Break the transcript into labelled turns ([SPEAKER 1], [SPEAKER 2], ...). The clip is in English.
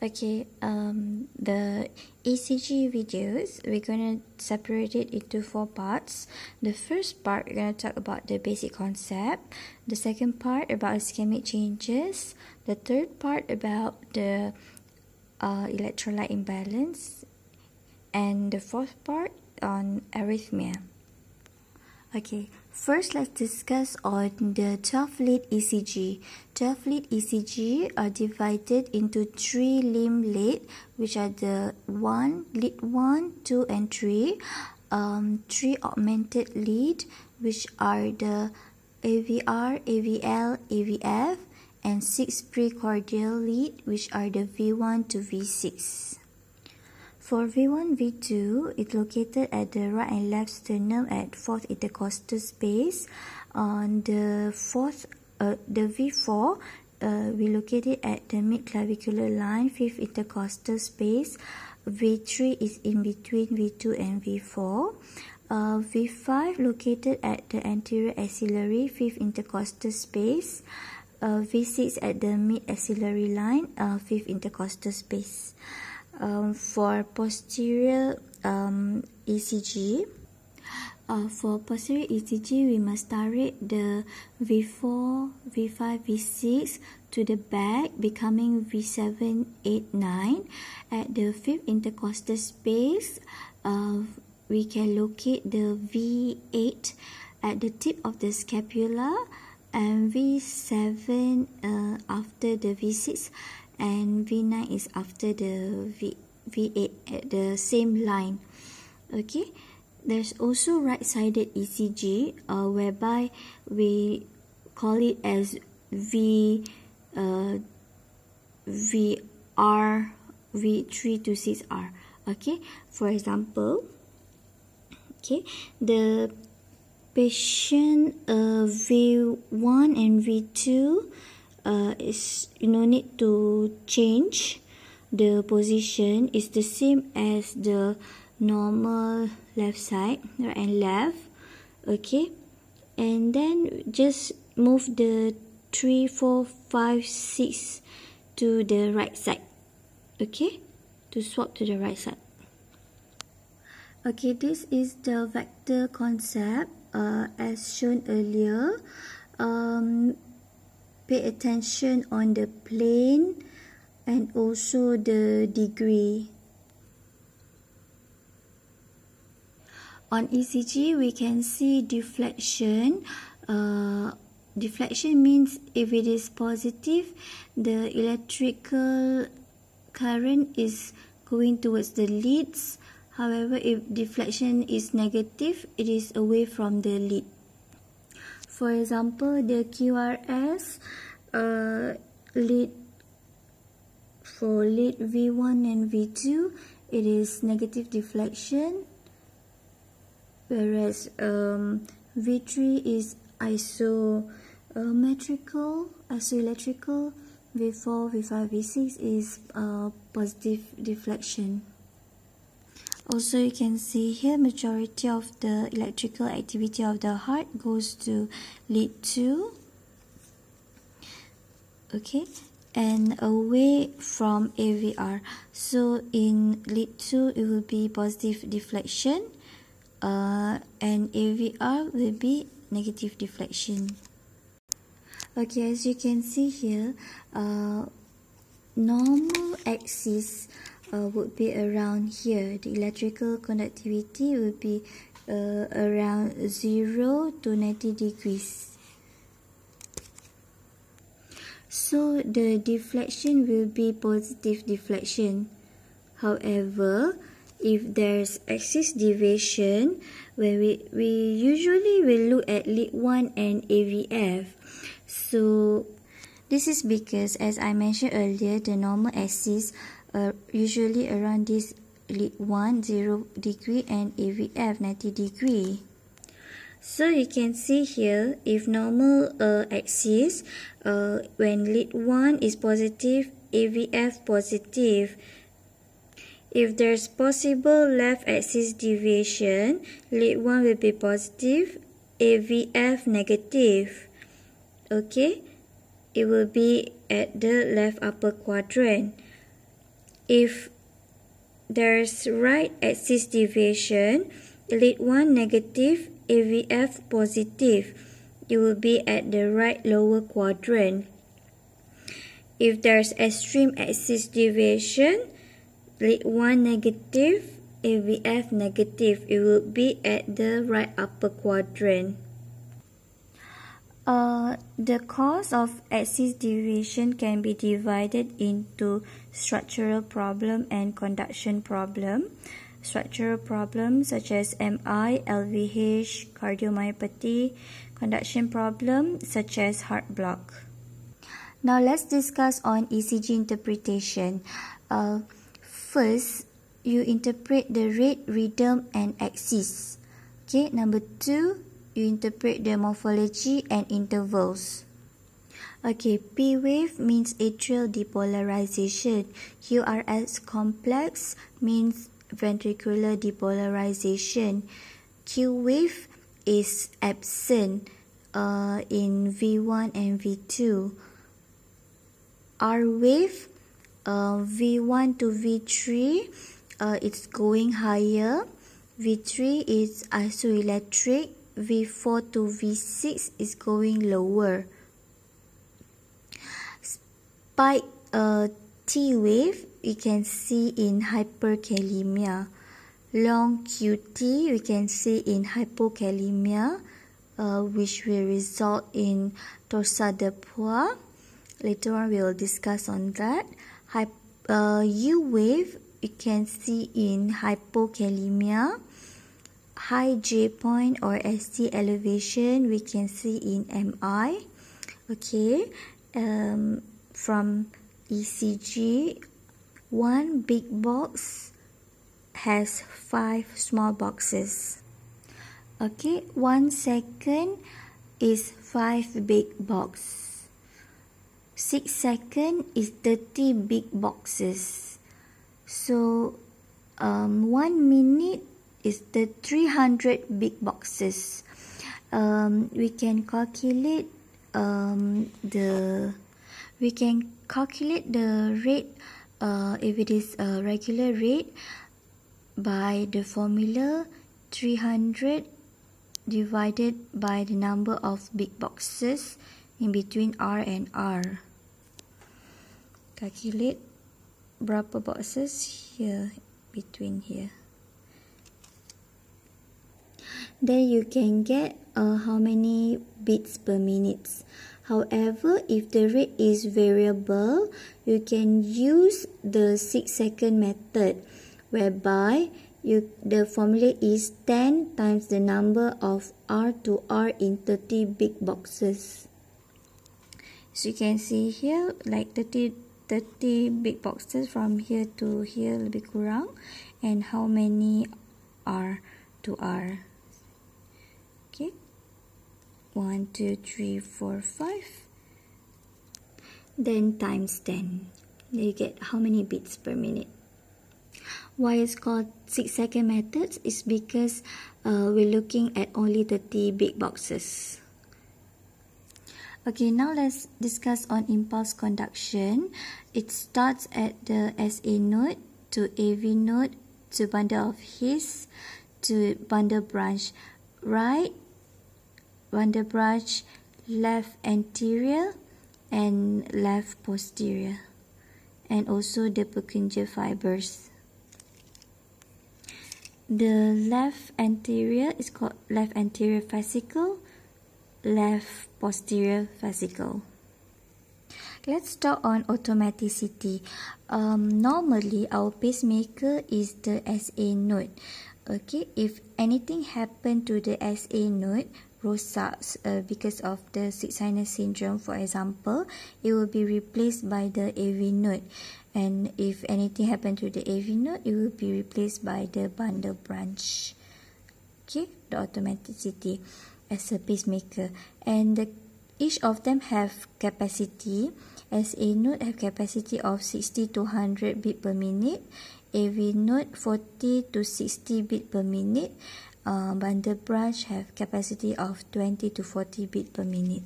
[SPEAKER 1] Okay, the ECG videos, we're going to separate it into 4 parts. The first part, we're going to talk about the basic concept. The second part, about ischemic changes. The third part, about the electrolyte imbalance. And the fourth part, on arrhythmia. Okay, first let's discuss on the 12-lead ECG. 12-lead ECG are divided into 3 limb lead, which are the lead 1, 2 and 3. 3 augmented lead, which are the AVR, AVL, AVF, and 6 precordial lead, which are the V1 to V6. For V1, V2, it's located at the right and left sternum at 4th intercostal space. On the V4, we locate it at the mid-clavicular line, 5th intercostal space. V3 is in between V2 and V4. V5 located at the anterior axillary, 5th intercostal space. V6 at the mid-axillary line, 5th intercostal space. For posterior ECG, we must direct the V4, V5, V6 to the back, becoming V7, 8, 9. At the 5th intercostal space, we can locate the V8 at the tip of the scapula, and V7 after the V6, and V9 is after the V8 at the same line. Okay, there's also right-sided ECG, whereby we call it as VR, V3 to 6R. Okay, for example, okay, the patient V1 and V2 is no need to change the position, is the same as the normal left side, right and left. Okay, and then just move the 3, 4, 5, 6 to the right side. Okay, to swap to the right side. Okay, this is the vector concept as shown earlier. Pay attention on the plane and also the degree. On ECG, we can see deflection. Deflection means if it is positive, the electrical current is going towards the leads. However, if deflection is negative, it is away from the lead. For example, the QRS lead for lead V1 and V2, it is negative deflection, whereas V3 is isoelectrical, V4, V5, V6 is positive deflection. Also, you can see here majority of the electrical activity of the heart goes to lead 2. Okay, and away from AVR. So in lead 2, it will be positive deflection, and AVR will be negative deflection. Okay, as you can see here, normal axis would be around here. The electrical conductivity will be around 0 to 90 degrees. So the deflection will be positive deflection. However, if there's axis deviation, when we usually will look at lead 1 and AVF. So this is because, as I mentioned earlier, the normal axis usually around this lead 1, 0 degree, and AVF 90 degree. So you can see here, if normal axis, when lead 1 is positive, AVF positive. If there's possible left axis deviation, lead 1 will be positive, AVF negative. Okay, it will be at the left upper quadrant. if there's right axis deviation, lead 1 negative, AVF positive, you will be at the right lower quadrant. If there's extreme axis deviation, lead 1 negative, AVF negative, it will be at the right upper quadrant. The cause of axis deviation can be divided into structural problem and conduction problem. Structural problems such as MI, LVH, cardiomyopathy, conduction problem such as heart block. Now let's discuss on ECG interpretation. First, you interpret the rate, rhythm and axis. Okay, number 2, you interpret the morphology and intervals. Okay, P wave means atrial depolarization. QRS complex means ventricular depolarization. Q wave is absent in V1 and V2. R wave, V1 to V3, it's going higher. V3 is isoelectric. V4 to V6 is going lower. Spike T wave we can see in hyperkalemia. Long QT we can see in hypokalemia, which will result in torsade de poids. Later on we will discuss on that. U wave you can see in hypokalemia. High J point or ST elevation we can see in MI. Okay, from ECG, one big box has 5 small boxes. Okay, 1 second is 5 big boxes. 6 seconds is 30 big boxes. So 1 minute is the 300 big boxes. We can calculate the rate if it is a regular rate by the formula 300 divided by the number of big boxes in between R and R. Calculate berapa boxes here between here. Then you can get how many beats per minute. However, if the rate is variable, you can use the 6-second method, whereby the formula is 10 times the number of R to R in 30 big boxes. So you can see here, like 30 big boxes from here to here lebih kurang, and how many R to R. Okay, 1, 2, 3, 4, 5. Then times 10. Then you get how many beats per minute. Why it's called 6-second methods is because we're looking at only 30 big boxes. Okay, now let's discuss on impulse conduction. It starts at the SA node to AV node to bundle of His to bundle branch. Right bundle branch, left anterior and left posterior, and also the Purkinje fibers. The left anterior is called left anterior fascicle, left posterior fascicle. Let's talk on automaticity. Normally our pacemaker is the SA node. Okay, if anything happen to the SA node, rosak because of the sick sinus syndrome, for example, it will be replaced by the AV node. And if anything happen to the AV node, it will be replaced by the bundle branch. Okay, the automaticity as a pacemaker. And each of them have capacity. SA node have capacity of 60 to 100 beat per minute. AV node 40 to 60 beat per minute. Bundle branch have capacity of 20 to 40 beat per minute.